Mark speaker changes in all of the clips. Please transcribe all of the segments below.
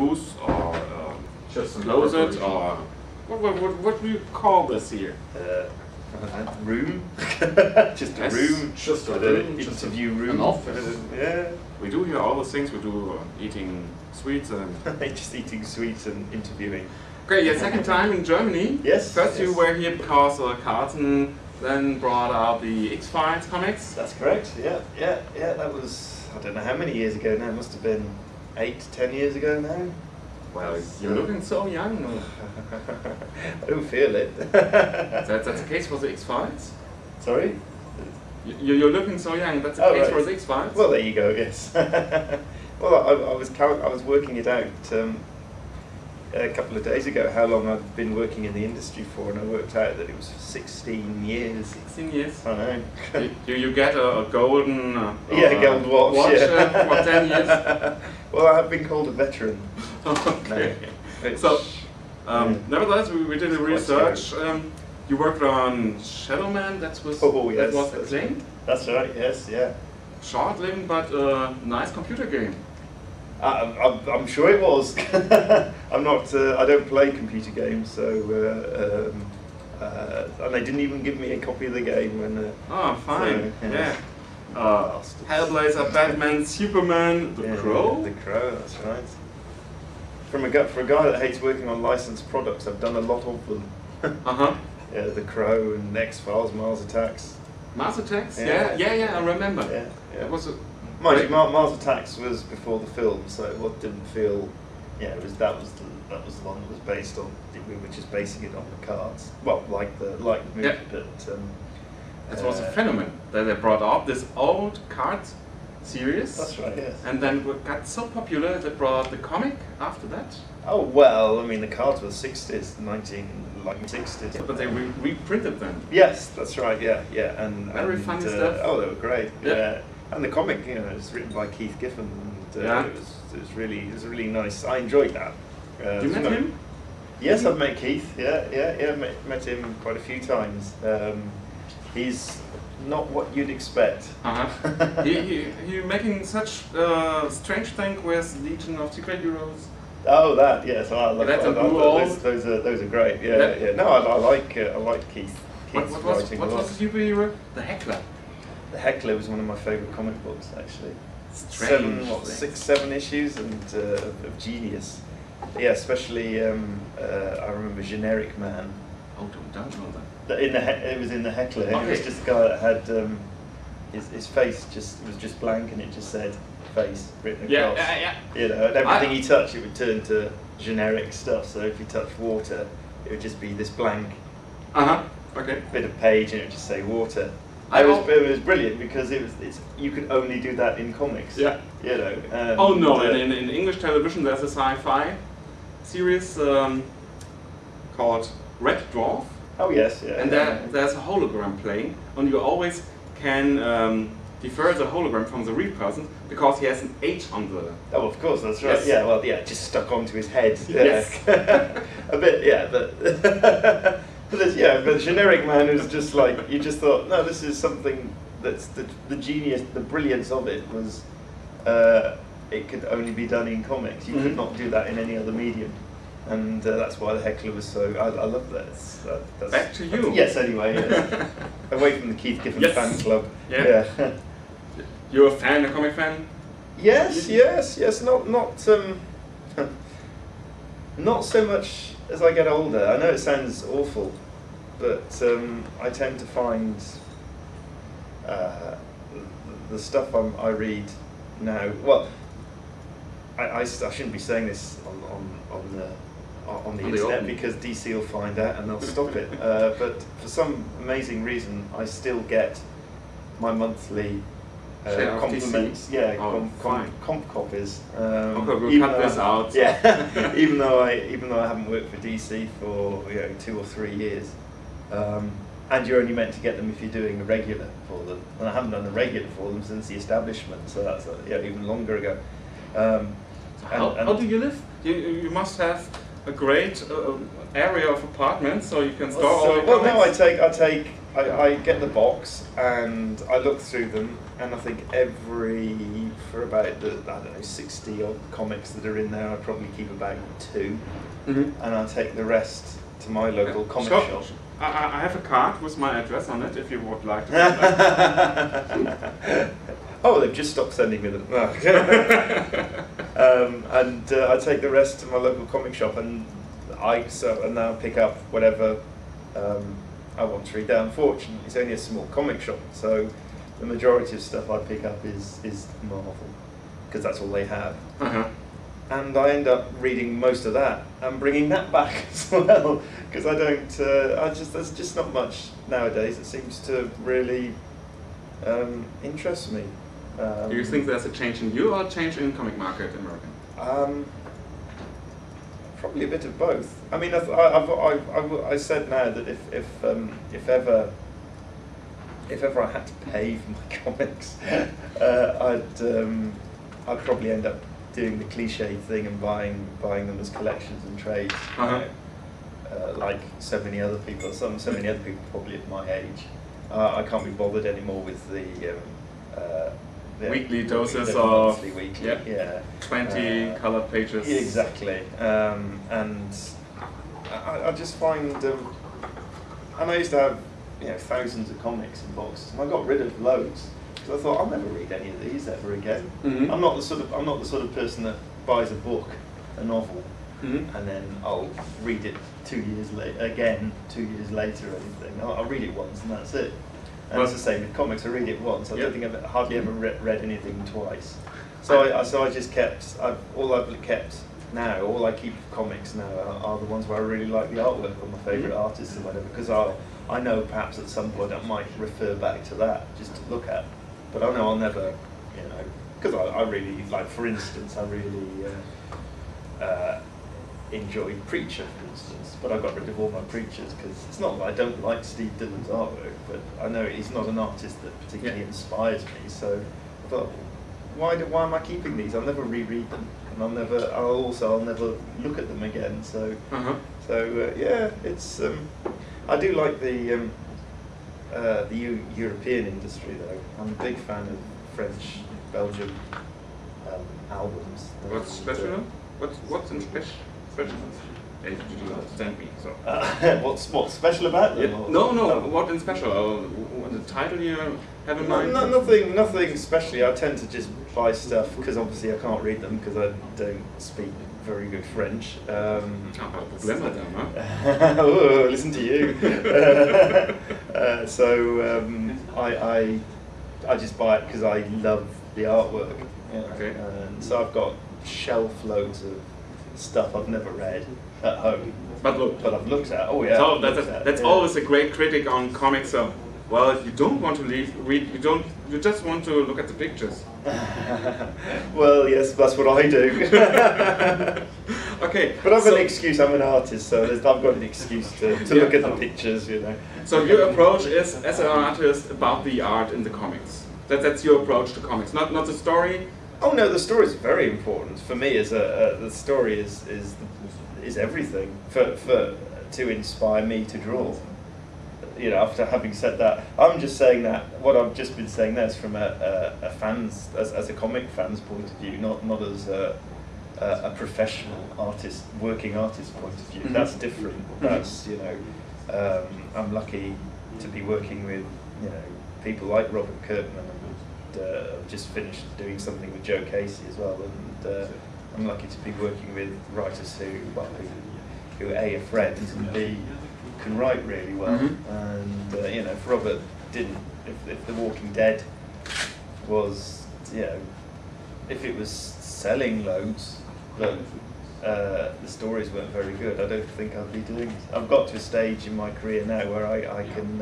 Speaker 1: booth or
Speaker 2: just
Speaker 1: close it, or what do you call this here?
Speaker 2: Room. Just a
Speaker 1: Yes,
Speaker 2: room.
Speaker 1: just a room.
Speaker 2: Interview room.
Speaker 1: An office.
Speaker 2: Yeah.
Speaker 1: We do here all the things. We do eating sweets and
Speaker 2: just eating sweets and interviewing.
Speaker 1: Okay, your second time in Germany.
Speaker 2: Yes.
Speaker 1: First
Speaker 2: yes.
Speaker 1: you were here because Carlton then brought out the X-Files comics.
Speaker 2: That's correct. Yeah. That was, I don't know how many years ago now. It must have been 8, 10 years ago now.
Speaker 1: Well, you're looking so young.
Speaker 2: I don't feel it.
Speaker 1: That's the case for the X-Files?
Speaker 2: Sorry?
Speaker 1: You're looking so young. That's the case
Speaker 2: right.
Speaker 1: for the X-Files?
Speaker 2: Well, there you go. Yes. Well, I was working it out a couple of days ago how long I've been working in the industry for, and I worked out that it was 16 years.
Speaker 1: 16 years.
Speaker 2: I know.
Speaker 1: you get a golden
Speaker 2: gold watch yeah.
Speaker 1: For 10 years.
Speaker 2: Well, I have been called a veteran.
Speaker 1: Okay.
Speaker 2: No,
Speaker 1: so, nevertheless, we did a research. You worked on Shadow Man. That was acclaimed.
Speaker 2: That's right. Yes. Yeah.
Speaker 1: Short-lived, but nice computer game.
Speaker 2: I'm sure it was. I'm not. I don't play computer games, so and they didn't even give me a copy of the game when.
Speaker 1: Oh, fine.
Speaker 2: So,
Speaker 1: yeah. Hellblazer, Batman, Superman, The Crow.
Speaker 2: The Crow. That's right. For a guy that hates working on licensed products, I've done a lot of them. Yeah, The Crow and X-Files, Mars Attacks.
Speaker 1: Mars Attacks? Yeah, I remember.
Speaker 2: Yeah.
Speaker 1: It was a
Speaker 2: Mind you, Mars Attacks was before the film, so it didn't feel. Yeah, that was the one that was based on. We were just basing it on the cards. Well, like the movie,
Speaker 1: yeah.
Speaker 2: But
Speaker 1: it was a phenomenon that they brought up this old card series.
Speaker 2: That's right. Yes.
Speaker 1: And then it got so popular they brought the comic after that.
Speaker 2: Oh well, I mean the cards were 60s, 1960s.
Speaker 1: But they reprinted them.
Speaker 2: Yes, that's right. Yeah, and
Speaker 1: very funny stuff.
Speaker 2: Oh, they were great.
Speaker 1: Yeah.
Speaker 2: And the comic, it's written by Keith Giffen, and
Speaker 1: yeah.
Speaker 2: it was really nice. I enjoyed that.
Speaker 1: You met him?
Speaker 2: Yes, I've met Keith. Yeah. Met him quite a few times. He's not what you'd expect.
Speaker 1: You're making such strange thing with Legion of Secret Heroes.
Speaker 2: Oh, that yes, I love
Speaker 1: that.
Speaker 2: Those are great. Yeah. No, I like Keith.
Speaker 1: What was the superhero? The Heckler.
Speaker 2: The Heckler was one of my favourite comic books, actually.
Speaker 1: Strange.
Speaker 2: 6, 7 issues of genius. Yeah, especially I remember Generic Man.
Speaker 1: Oh, don't know that.
Speaker 2: It was in the Heckler.
Speaker 1: Okay.
Speaker 2: It was just a guy that had his face was just blank, and it just said face written across.
Speaker 1: Yeah.
Speaker 2: You know, and everything he touched, it would turn to generic stuff. So if he touched water, it would just be this blank
Speaker 1: okay.
Speaker 2: bit of page, and it would just say water. It was brilliant because you could only do that in comics.
Speaker 1: Yeah.
Speaker 2: You know.
Speaker 1: In English television, there's a sci-fi series called Red Dwarf.
Speaker 2: Oh yes, yeah.
Speaker 1: And there's a hologram playing, and you always can defer the hologram from the real person because he has an H on the.
Speaker 2: Oh, of course, that's right.
Speaker 1: Yes.
Speaker 2: Yeah, well, yeah, just stuck onto his head.
Speaker 1: Yes.
Speaker 2: A bit, yeah, but. But Generic Man was just like, you just thought, no, this is something that's the genius, the brilliance of it was, it could only be done in comics. You could not do that in any other medium. And that's why the Heckler was so, I love that. That's
Speaker 1: back to you.
Speaker 2: Yes, anyway, yes. Away from the Keith Giffen fan club.
Speaker 1: Yeah. You're a fan, a comic fan?
Speaker 2: Yes, not so much as I get older. I know it sounds awful, but I tend to find the stuff I read now. Well, I shouldn't be saying this on the internet because DC will find out and they'll stop it. But for some amazing reason, I still get my monthly compliments. Yeah, comp copies.
Speaker 1: We'll cut this out.
Speaker 2: Yeah, even though I haven't worked for DC for 2 or 3 years, and you're only meant to get them if you're doing a regular for them, and I haven't done a regular for them since the establishment, so that's even longer ago.
Speaker 1: How do you live? You must have a great area of apartments, so you can store all your comics.
Speaker 2: Well, no, I take I get the box and I look through them, and I think for about the, I don't know, 60 odd comics that are in there, I probably keep about 2, and I take the rest to my local comic shop.
Speaker 1: I have a card with my address on it if you would like to.
Speaker 2: Oh, they've just stopped sending me them. And I take the rest to my local comic shop, and now pick up whatever I want to read. Unfortunately, it's only a small comic shop, so the majority of stuff I pick up is Marvel, because that's all they have. And I end up reading most of that and bringing that back as well, because there's just not much nowadays that seems to really interest me.
Speaker 1: Do you think there's a change in you or a change in comic market in America?
Speaker 2: Probably a bit of both. I mean, I said now that if ever I had to pay for my comics, I'd probably end up doing the cliche thing and buying them as collections and trades, like so many other people. So many other people probably at my age. I can't be bothered anymore with the
Speaker 1: weekly doses of
Speaker 2: weekly,
Speaker 1: 20 colored pages.
Speaker 2: Exactly, and I just find, and I used to have thousands of comics in boxes, and I got rid of loads because I thought I'll never read any of these ever again. I'm not the sort of person that buys a book, a novel, and then I'll read it 2 years later or anything. I'll read it once and that's it. And it's the same with comics. I read it once. I don't think I've hardly ever read anything twice. So I just kept. All I keep comics now are the ones where I really like the artwork or my favourite artists or whatever. Because I know perhaps at some point I might refer back to that just to look at. But I know I'll never, because I really like. For instance, I really enjoyed Preacher, for instance, but I got rid of all my Preachers because it's not that I don't like Steve Dillon's artwork, but I know he's not an artist that particularly inspires me. So I thought, why am I keeping these? I'll never reread them, and I'll never look at them again. So it's I do like the European industry though. I'm a big fan of French, Belgian albums.
Speaker 1: What's special? What's in special? You understand me, so.
Speaker 2: What's special about them?
Speaker 1: No, what in special? What the title you have in mind?
Speaker 2: Nothing especially. I tend to just buy stuff because obviously I can't read them because I don't speak very good French. Listen to you. I just buy it because I love the artwork. And so I've got shelf loads of stuff I've never read at home, but I've looked at. Oh yeah.
Speaker 1: So that's always a great critic on comics. So, well, you don't want to read. You just want to look at the pictures.
Speaker 2: Well, yes, that's what I do.
Speaker 1: Okay.
Speaker 2: But I've got an excuse. I'm an artist, so I've got an excuse to look at the pictures.
Speaker 1: So your approach is, as an artist, about the art in the comics. That's your approach to comics, not the story.
Speaker 2: Oh no, the story is very important for me. The story is everything to inspire me to draw. After having said that, I'm just saying that what I've just been saying there is from a fan's as a comic fan's point of view, not as a professional artist, working artist point of view. That's different. That's I'm lucky to be working with people like Robert Kirkman. I've just finished doing something with Joe Casey as well, and I'm lucky to be working with writers who A, are friends, and B, can write really well. And if Robert didn't, if The Walking Dead was, if it was selling loads, but the stories weren't very good, I don't think I'd be doing it. I've got to a stage in my career now where I can,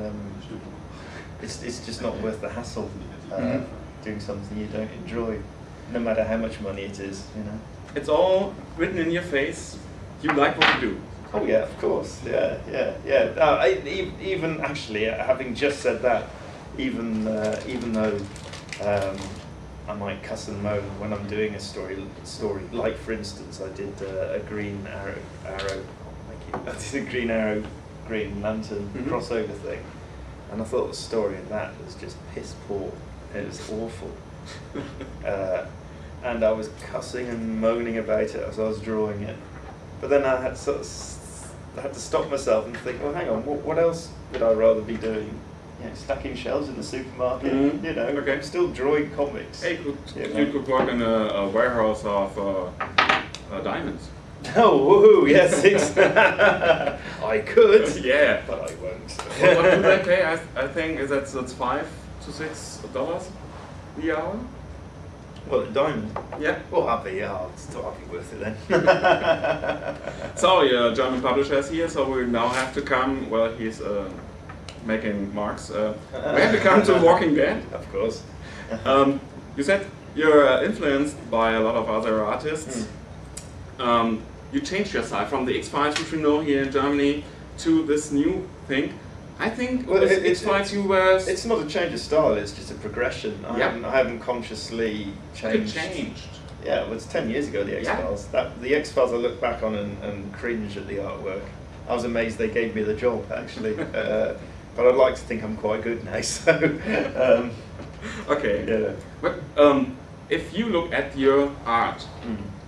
Speaker 2: it's just not worth the hassle. Doing something you don't enjoy, no matter how much money it is,
Speaker 1: It's all written in your face. You like what you do.
Speaker 2: Oh yeah, of course. Yeah. Even actually, having just said that, even though I might cuss and moan when I'm doing a story, like for instance, I did a Green Arrow, Green Lantern crossover thing. and I thought the story in that was just piss poor. It was awful. And I was cussing and moaning about it as I was drawing it. But then I had to stop myself and think, well, hang on, what else would I rather be doing? You know, stacking shelves in the supermarket, you know,
Speaker 1: okay.
Speaker 2: I'm still drawing comics.
Speaker 1: Hey, you could work in a warehouse of diamonds.
Speaker 2: Oh, woohoo, yes, I could.
Speaker 1: Yeah.
Speaker 2: But I won't.
Speaker 1: What do they pay? I think that's $5 to $6 the hour.
Speaker 2: Well, a diamond?
Speaker 1: Yeah.
Speaker 2: Well, I'll be worth it then.
Speaker 1: So, German publisher is here, so we now have to come, well, he's making marks. We have to come to Walking Dead.
Speaker 2: Of course.
Speaker 1: You said you're influenced by a lot of other artists. You changed your style from the X-Files, which we know here in Germany, to this new thing. I think with X-Files you were...
Speaker 2: It's not a change of style, it's just a progression. I haven't consciously changed. Yeah, well, it's 10 years ago, the X-Files. The X-Files I look back on and cringe at the artwork. I was amazed they gave me the job, actually. But I'd like to think I'm quite good now, so...
Speaker 1: Okay.
Speaker 2: Yeah.
Speaker 1: But if you look at your art,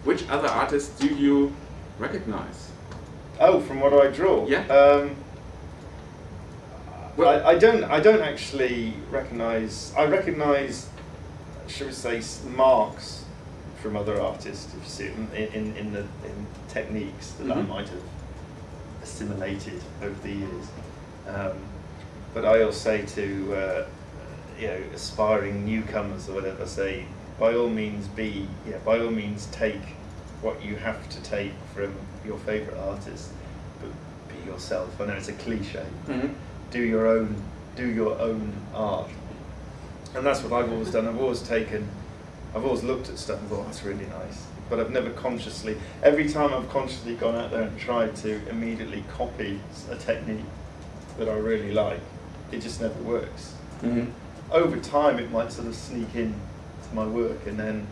Speaker 1: which other artists do you recognize?
Speaker 2: Oh, from what I draw?
Speaker 1: Yeah.
Speaker 2: Well, I don't actually recognise. I recognise, shall we say, marks from other artists. If you see it in techniques that I might have assimilated over the years. But I always say to aspiring newcomers or whatever, say by all means take what you have to take from your favourite artist, but be yourself. I know it's a cliche. Do your own art, and that's what I've always done. I've always looked at stuff and thought, that's really nice, but I've never consciously, every time I've consciously gone out there and tried to immediately copy a technique that I really like, it just never works. Over time it might sort of sneak in to my work, and then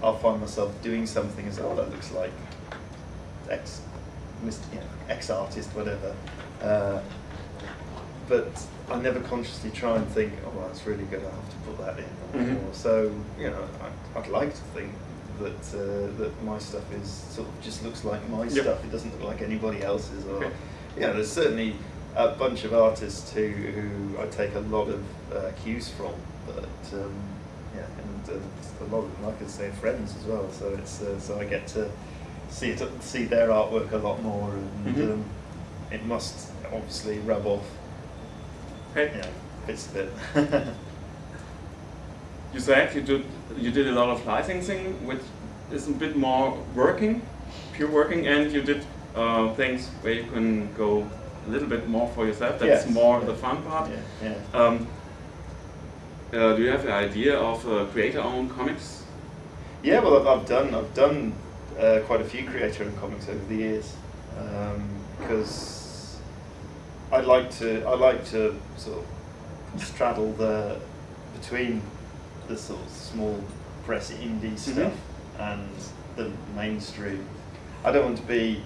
Speaker 2: I'll find myself doing something as, oh, that looks like X artist, whatever. But I never consciously try and think, oh, that's really good, I'll have to put that in. Or so, I'd like to think that that my stuff is sort of just looks like my stuff. It doesn't look like anybody else's. Or there's certainly a bunch of artists who I take a lot of cues from, but and a lot of them, like I say, friends as well. So it's so I get to see their artwork a lot more, and it must obviously rub off. Bits of it.
Speaker 1: You said you did a lot of licensing, which is a bit more pure working, and you did things where you can go a little bit more for yourself. That's more the fun part. Do you have an idea of creator-owned comics? Yeah,
Speaker 2: well, I've done quite a few creator-owned comics over the years, because I like to sort of straddle between the sort of small press indie stuff and the mainstream. I don't want to be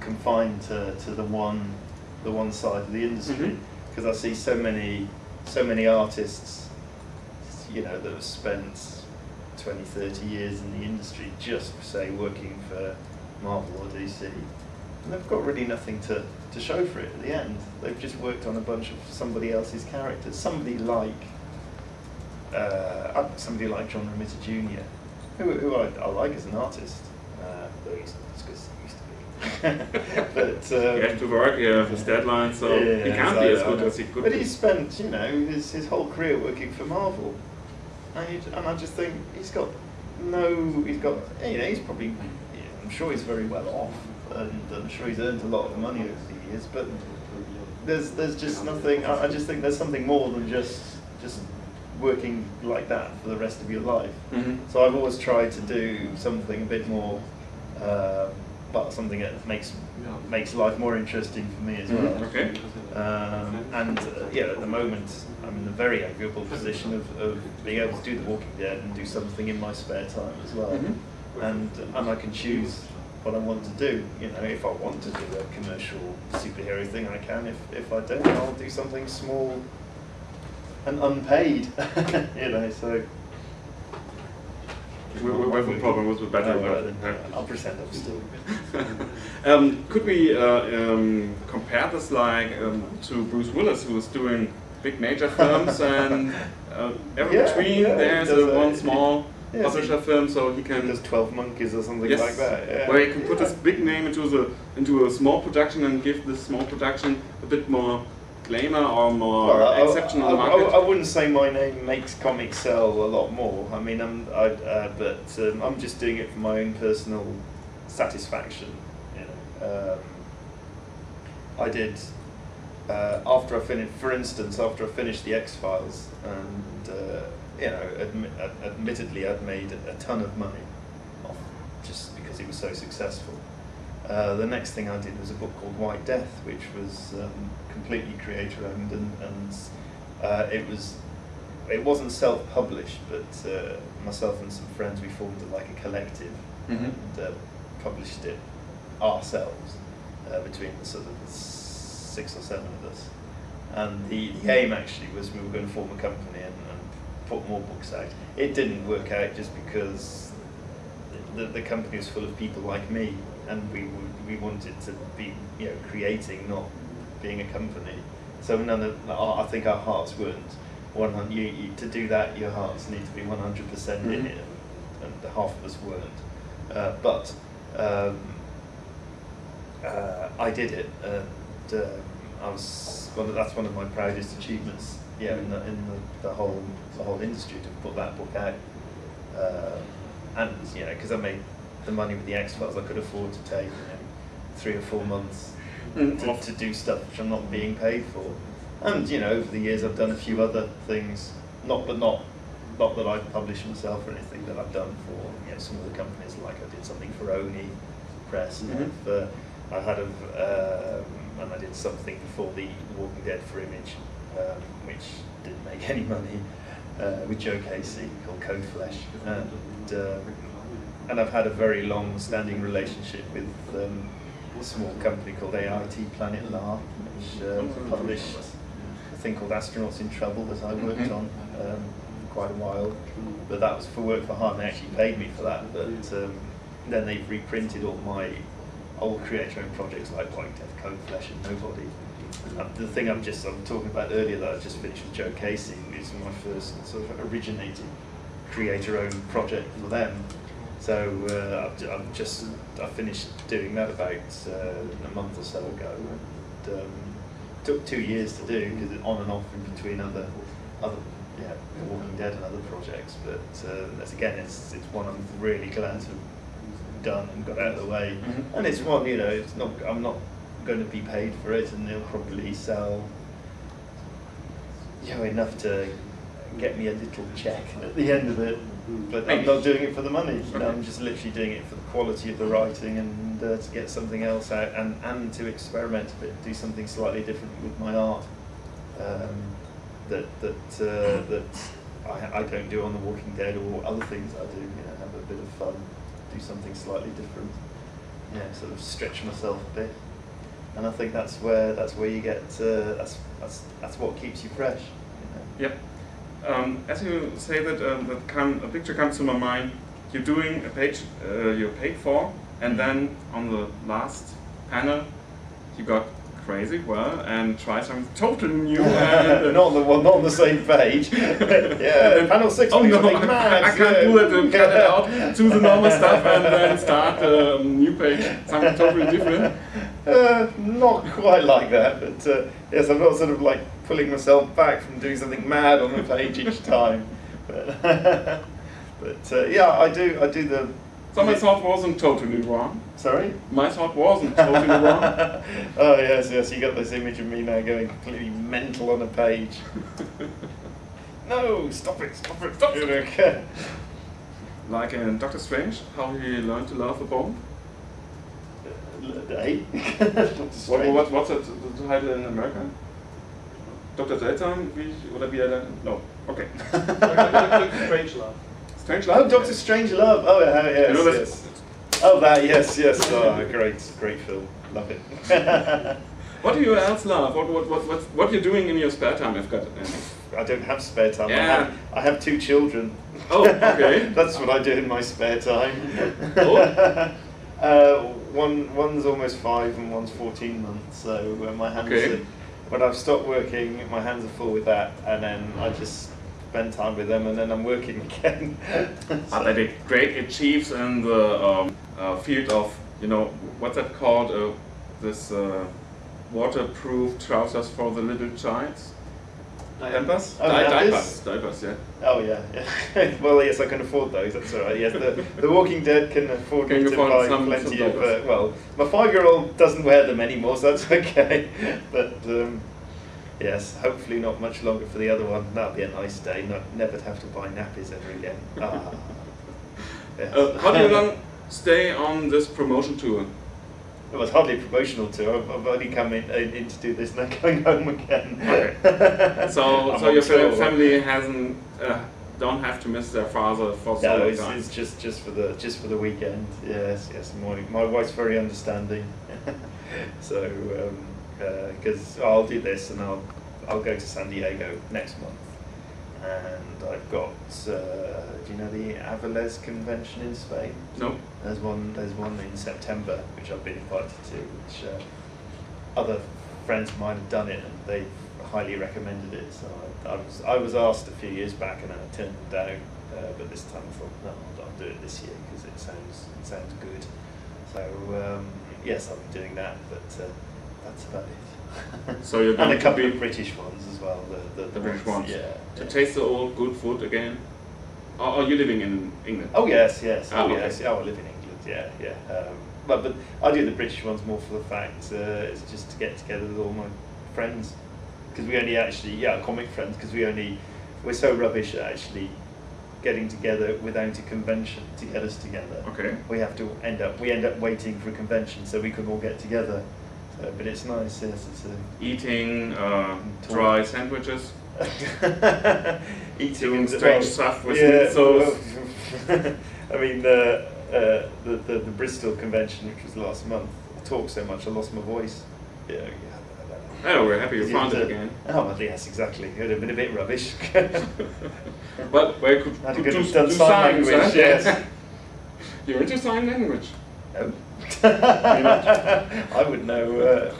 Speaker 2: confined to the one side of the industry, because I see so many artists, that have spent 20, 30 years in the industry just for, say, working for Marvel or DC, and they've got really nothing to show for it at the end. They've just worked on a bunch of somebody else's characters. Somebody like John Romita Jr., who I like as an artist, though he's not as good as he used to be. But
Speaker 1: you have to work, his deadline, so he can't be as good as he could.
Speaker 2: But he's spent, his whole career working for Marvel, and I just think he's probably, I'm sure he's very well off, and I'm sure he's earned a lot of money over the years, but there's just nothing. I just think there's something more than just working like that for the rest of your life. So I've always tried to do something a bit more, but something that makes life more interesting for me as well. And at the moment I'm in a very enviable position of being able to do The Walking Dead and do something in my spare time as well. And I can choose what I want to do. You know, if I want to do a commercial superhero thing, I can. If I don't, I'll do something small and unpaid. You know, so.
Speaker 1: We have a problem with the battery.
Speaker 2: I'll pretend I'm still.
Speaker 1: Could we compare this like to Bruce Willis, who is doing big major films, and between there's one small publisher film, so he can.
Speaker 2: There's 12 Monkeys or something like that. Yeah.
Speaker 1: Where he can put this big name into a small production and give this small production a bit more glamour or more exception on the market.
Speaker 2: I wouldn't say my name makes comics sell a lot more. I mean, I'm just doing it for my own personal satisfaction. You know, I did after I finished, for instance, after I finished the X-Files, and you know, admittedly, I'd made a ton of money off just because it was so successful. The next thing I did was a book called White Death, which was completely creator-owned, and it wasn't self-published, but myself and some friends, we formed like a collective and published it ourselves between the sort of 6 or 7 of us. And the aim actually was we were going to form a company and put more books out. It didn't work out just because the company was full of people like me, and we wanted to be, you know, creating, not being a company. So I think our hearts weren't 100. To do that, your hearts need to be 100% in it, and half of us weren't. But I did it, and that's one of my proudest achievements. Yeah, in the whole industry, to put that book out, and you know, because I made the money with the X-Files, I could afford to take 3 or 4 months to do stuff which I'm not being paid for. And you know, over the years I've done a few other things, not that I've published myself or anything, that I've done for, you know, some of the companies. Like I did something for Oni Press, and I did something for the Walking Dead for Image, which didn't make any money, with Joe Casey, called Code Flesh, and I've had a very long-standing relationship with a small company called AIT Planet La, which published a thing called Astronauts in Trouble that I worked on for quite a while. But that was for work for hire, and they actually paid me for that. But then they've reprinted all my old creator-owned projects like White Death, Code Flesh, and Nobody. The thing I'm talking about earlier that I just finished with Joe Casey is my first sort of originating creator-owned project for them. So I finished doing that about a month or so ago, and took 2 years to do, because it's on and off in between other Walking Dead and other projects. But it's one I'm really glad to have done and got out of the way. And it's one, you know, I'm not going to be paid for it, and they'll probably sell, you know, enough to get me a little check at the end of it. But I'm not doing it for the money. You know, I'm just literally doing it for the quality of the writing, and to get something else out, and to experiment a bit, do something slightly different with my art that I don't do on The Walking Dead or other things I do. You know, have a bit of fun, do something slightly different. Yeah, sort of stretch myself a bit. And I think that's where you get that's what keeps you fresh. You know?
Speaker 1: Yep. As you say that, a picture comes to my mind. You're doing a page you're paid for, and then on the last panel you got crazy, and try something totally new. And,
Speaker 2: not on the same page. Yeah, panel 6.
Speaker 1: Oh no, I can't do it. Cut it out, do the normal stuff, and then start a new page, something totally different.
Speaker 2: Not quite like that, but yes, I'm not sort of like pulling myself back from doing something mad on the page each time. But yeah, I do the.
Speaker 1: So my thought wasn't totally wrong.
Speaker 2: Sorry?
Speaker 1: My thought wasn't totally wrong.
Speaker 2: Oh yes, you got this image of me now going completely mental on a page. No, stop it. Okay.
Speaker 1: Like in Doctor Strange, how he learned to love a bomb. What's the title in America? Dr. Seltsam, wie er no, okay.
Speaker 3: Strange Love.
Speaker 1: Strange Love?
Speaker 2: Oh, Dr. Strange Love. Oh, yes.
Speaker 1: You know,
Speaker 2: yes. Oh, that, yes, yes. Oh, great film. Love it.
Speaker 1: What do you else love? What you're doing in your spare time? I've got
Speaker 2: I don't have spare time.
Speaker 1: Yeah.
Speaker 2: I have 2 children.
Speaker 1: Oh, okay.
Speaker 2: That's what I do in my spare time.
Speaker 1: Oh.
Speaker 2: One's almost 5 and one's 14 months. So my hands are, when I've stopped working, my hands are full with that, and then I just spend time with them, and then I'm working again.
Speaker 1: Are they great achieves in the field of, you know, what's that called? This waterproof trousers for the little child? Diapers?
Speaker 2: Oh,
Speaker 1: Diapers, yeah.
Speaker 2: Oh yeah, yeah. Well, yes, I can afford those. That's all right. Yes, the Walking Dead can afford me to buy plenty of. Well, my 5-year-old doesn't wear them anymore, so that's okay. But yes, hopefully not much longer for the other one. That'll be a nice day. Never to have to buy nappies ever again. Ah. Yes.
Speaker 1: How do you stay on this promotion tour?
Speaker 2: Well, it's hardly a promotional tour. I've only come in to do this and then going home again.
Speaker 1: Okay. So your family hasn't don't have to miss their father for so long time.
Speaker 2: No, it's just for the weekend. Yes, yes. My wife's very understanding. So because I'll do this and I'll go to San Diego next month, and I've got do you know the Adlard convention in Spain?
Speaker 1: No.
Speaker 2: There's one in September which I've been invited to, which other friends of mine have done it and they highly recommended it. So I was asked a few years back and I turned them down, but this time I thought no, I'll do it this year because it sounds good. So yes, I'll be doing that, but that's about it.
Speaker 1: So you're
Speaker 2: and a couple of British ones as well.
Speaker 1: The British ones.
Speaker 2: Yeah.
Speaker 1: To taste the old good food again. Are you living in England?
Speaker 2: Oh yes, yes.
Speaker 1: Oh,
Speaker 2: Oh
Speaker 1: okay.
Speaker 2: yes. Oh, I live in England. Yeah, yeah. But I do the British ones more for the fact it's just to get together with all my friends, because we only actually comic friends, because we're so rubbish at actually getting together without a convention to get us together.
Speaker 1: Okay.
Speaker 2: We end up waiting for a convention so we can all get together. So, but it's nice. Yes, it's
Speaker 1: eating dry sandwiches.
Speaker 2: Eating
Speaker 1: doing strange stuff with meat sauce.
Speaker 2: I mean, the Bristol convention, which was last month, I talked so much I lost my voice. Yeah.
Speaker 1: Oh, we're happy you found it again.
Speaker 2: Oh, well, yes, exactly. It would have been a bit rubbish.
Speaker 1: But we could do
Speaker 2: sign
Speaker 1: signs,
Speaker 2: language, yes.
Speaker 1: You're into sign language?
Speaker 2: No. I would know.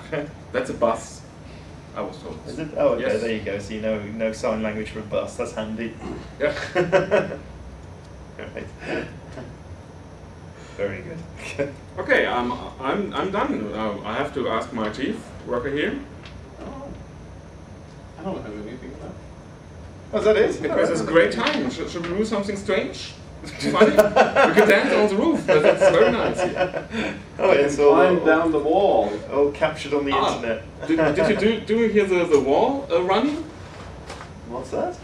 Speaker 1: That's a bus. I was told.
Speaker 2: Is it? Oh, okay.
Speaker 1: Yes.
Speaker 2: There you go. So you know sign language for a bus. That's handy.
Speaker 1: Yeah.
Speaker 2: Right. Very good.
Speaker 1: Okay, I'm done. I have to ask my chief worker here.
Speaker 3: Oh. I don't have anything left.
Speaker 2: Oh, that is?
Speaker 1: It was a great time. Should we do something strange? Funny? We can dance on the roof. That's very nice here.
Speaker 2: Oh, it's all
Speaker 3: climb down the wall.
Speaker 2: All captured on the internet.
Speaker 1: Did you do you hear the wall running?
Speaker 2: What's that?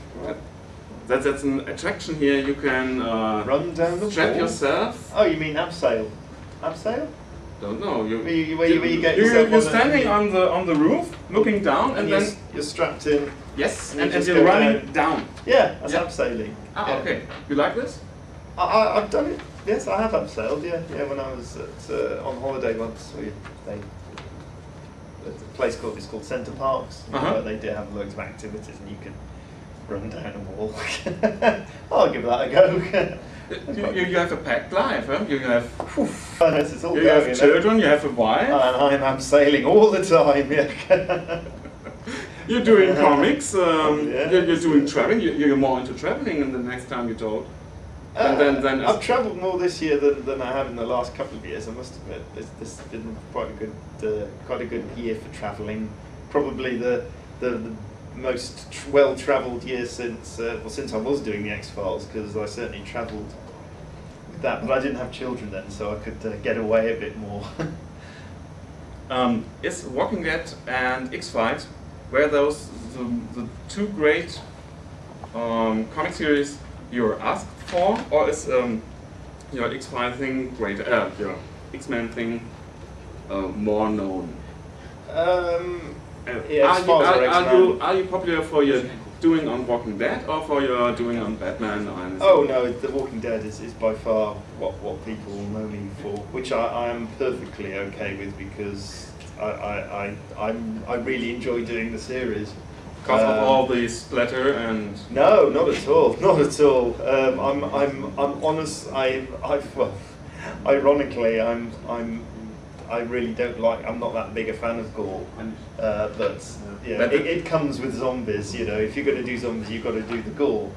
Speaker 1: That's an attraction here. You can
Speaker 2: run down the
Speaker 1: strap
Speaker 2: wall?
Speaker 1: yourself.
Speaker 2: Oh, you mean abseil? Abseil?
Speaker 1: Don't know.
Speaker 2: Where you get yourself
Speaker 1: you're standing on the roof, looking down, and then
Speaker 2: you're strapped in.
Speaker 1: yes,
Speaker 2: and
Speaker 1: and
Speaker 2: you just
Speaker 1: you're
Speaker 2: go
Speaker 1: running down.
Speaker 2: Yeah, that's
Speaker 1: Yeah.
Speaker 2: abseiling.
Speaker 1: Ah,
Speaker 2: Yeah.
Speaker 1: okay. You like this?
Speaker 2: I've done it. Yes, I have abseiled. Yeah, yeah. When I was on holiday once, there's a place called Centre Parks, where they do have loads of activities, and you can run down a wall. I'll give that a go.
Speaker 1: You have a packed life, huh? You have
Speaker 2: Oh, yes, it's all
Speaker 1: you
Speaker 2: going,
Speaker 1: have children, you have a wife.
Speaker 2: And I'm abseiling all the time. Yeah.
Speaker 1: You're doing comics.
Speaker 2: Yeah.
Speaker 1: You're doing traveling. You're more into traveling than the next time you told. Then
Speaker 2: I've travelled more this year than I have in the last couple of years. I must admit, this has been quite a good year for travelling. Probably the most well-travelled year since I was doing the X-Files, because I certainly travelled with that. But I didn't have children then, so I could get away a bit more.
Speaker 1: Is Walking Dead and X-Files were those the two great comic series you were asked for, or is your X-Files thing great? Your X-Men thing more known?
Speaker 2: Yeah,
Speaker 1: are you popular for your doing on Walking Dead or for your doing on Batman or anything?
Speaker 2: Oh no, The Walking Dead is by far what people know me for, which I am perfectly okay with because I really enjoy doing the series.
Speaker 1: Because of all the splatter and...
Speaker 2: No, not at all, not at all. I'm honest. Well, ironically, I really don't like. I'm not that big a fan of gore, but yeah, it comes with zombies. You know, if you're going to do zombies, you've got to do the gore.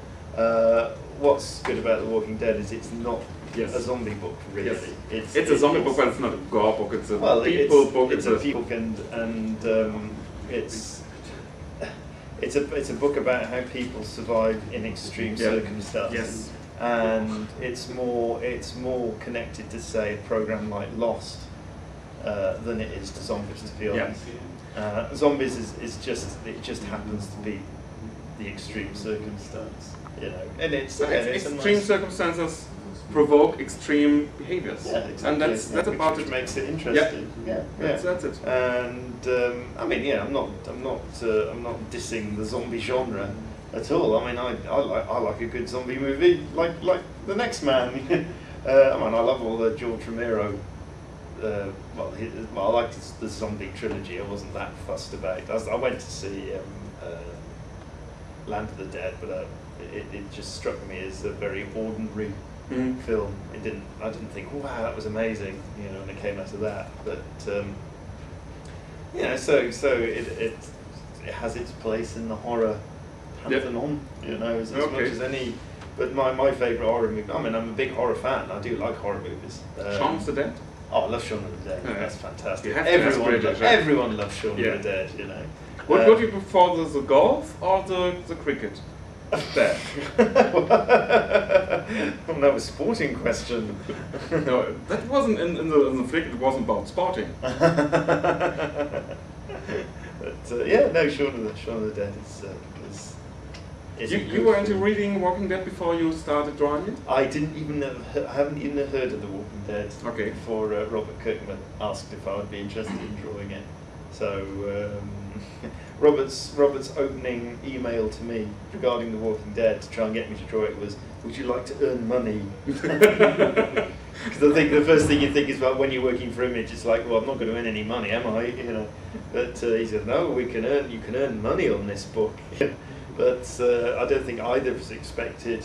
Speaker 2: What's good about The Walking Dead is it's not a zombie book, really.
Speaker 1: Yes. It's a zombie book, but it's not a gore book. It's a people book.
Speaker 2: It's a people book, and it's a book about how people survive in extreme circumstances.
Speaker 1: Yes.
Speaker 2: And it's more connected to, say, a program like Lost than it is to zombies, to be honest. Zombies is just happens to be the extreme circumstance, you know. And it's
Speaker 1: extreme circumstances provoke extreme behaviors.
Speaker 2: Yeah, exactly.
Speaker 1: And that's about
Speaker 2: which
Speaker 1: it.
Speaker 2: makes it interesting.
Speaker 1: Yeah. That's it.
Speaker 2: And I mean, yeah, I'm not dissing the zombie genre at all. I mean, I like a good zombie movie, like The Next Man. I mean, I love all the George Romero. I liked the zombie trilogy. I wasn't that fussed about it. I went to see Land of the Dead, but it just struck me as a very ordinary film. I didn't think, wow, that was amazing, you know, when it came out of that. But you know, so it has its place in the horror pantheon, you know, as much as any. But my favourite horror movie. I mean, I'm a big horror fan. I do like horror movies.
Speaker 1: Shaun of the Dead.
Speaker 2: Oh, I love Shaun of the Dead.
Speaker 1: Yeah.
Speaker 2: That's fantastic.
Speaker 1: Everyone
Speaker 2: Everyone loves Shaun of the Dead, you know.
Speaker 1: Would you prefer the golf or the cricket? That.
Speaker 2: Well, that was a sporting question.
Speaker 1: No, that wasn't in the flick. It wasn't about sporting.
Speaker 2: But yeah, no, Shaun of the Dead is
Speaker 1: You were into reading Walking Dead before you started drawing it?
Speaker 2: I haven't even heard of The Walking Dead before Robert Kirkman asked if I would be interested in drawing it. So Robert's opening email to me regarding The Walking Dead to try and get me to draw it was, would you like to earn money? Because I think the first thing you think is, well, when you're working for Image, it's like, well, I'm not going to earn any money, am I? You know. But he said, no, you can earn money on this book. But I don't think either of us expected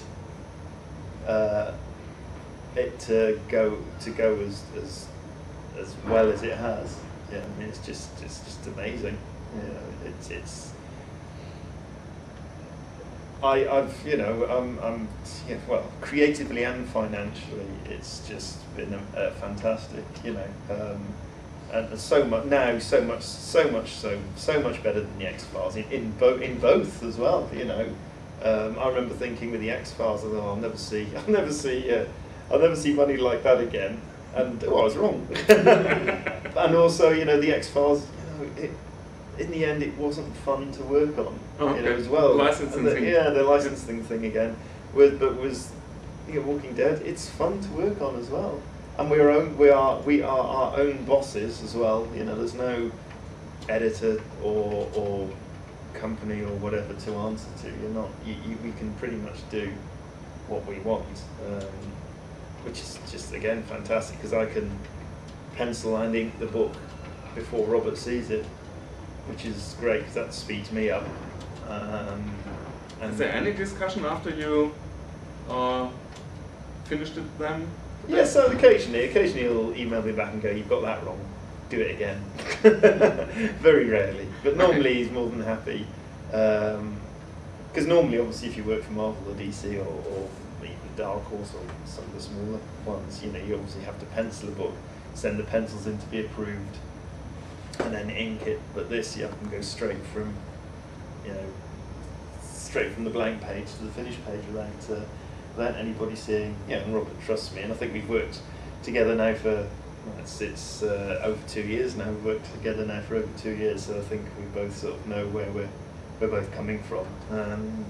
Speaker 2: it to go as well as it has. Yeah, I mean, it's just amazing. You know, well, creatively and financially, it's just been fantastic. You know, and so much better than the X-Files in both as well. You know, I remember thinking with the X-Files, oh, I'll never see money like that again. And I was wrong. And also, you know, the X-Files, you know, in the end, it wasn't fun to work on. You know, as well.
Speaker 1: Licensing thing.
Speaker 2: Yeah, the licensing thing again. But Walking Dead, it's fun to work on as well. And we are our own bosses as well. You know, there's no editor or company or whatever to answer to. We can pretty much do what we want. Which is just, again, fantastic, because I can pencil and ink the book before Robert sees it, which is great, because that speeds me up. And
Speaker 1: is there any discussion after you finished it then?
Speaker 2: Yeah, so occasionally he'll email me back and go, you've got that wrong, do it again. Very rarely, but normally he's more than happy. Because normally, obviously, if you work for Marvel or DC or Dark Horse or some of the smaller ones, you know, you obviously have to pencil a book, send the pencils in to be approved, and then ink it. But this, you can go straight from the blank page to the finished page without anybody seeing. Yeah, and Robert trusts me, and I think we've worked together now for it's over 2 years now. We've worked together now for over 2 years, so I think we both sort of know where we're both coming from, and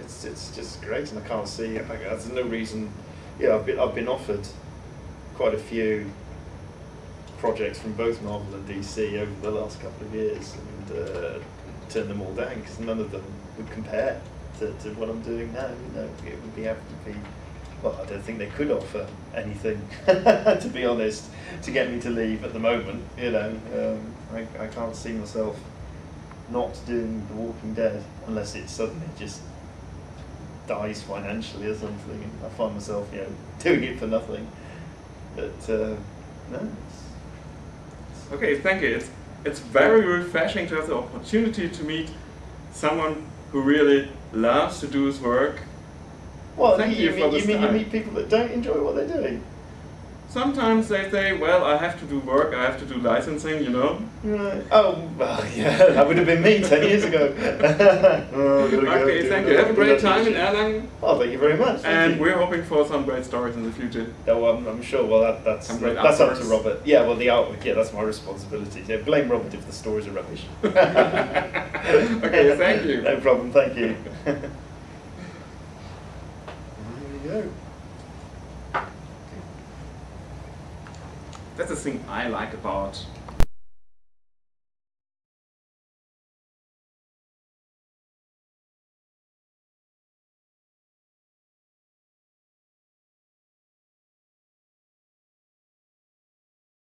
Speaker 2: it's just great, and I can't see. There's no reason. Yeah, I've been offered quite a few projects from both Marvel and DC over the last couple of years, and turn them all down because none of them would compare to what I'm doing now. You know, it would be have to be. Well, I don't think they could offer anything, to be honest, to get me to leave at the moment. You know, I can't see myself not doing The Walking Dead unless it suddenly just dies financially or something, and I find myself, you know, doing it for nothing. But no.
Speaker 1: Okay, thank you. It's very refreshing to have the opportunity to meet someone who really loves to do his work.
Speaker 2: Well,
Speaker 1: Thank
Speaker 2: you
Speaker 1: for this
Speaker 2: mean you
Speaker 1: time.
Speaker 2: meet people that don't enjoy what they're doing?
Speaker 1: Sometimes they say, well, I have to do work, I have to do licensing, you know.
Speaker 2: Right. Oh, well, yeah, that would have been me 10 years ago.
Speaker 1: Okay, thank you. Have a great time in Erlangen.
Speaker 2: Oh, thank you very much.
Speaker 1: And we're hoping for some great stories in the future.
Speaker 2: Oh, I'm sure. Well, that's up to Robert. Yeah, well, the artwork. Yeah, that's my responsibility. Yeah, blame Robert if the stories are rubbish.
Speaker 1: Okay, thank you.
Speaker 2: No problem. Thank you. There you go.
Speaker 1: That's the thing I like about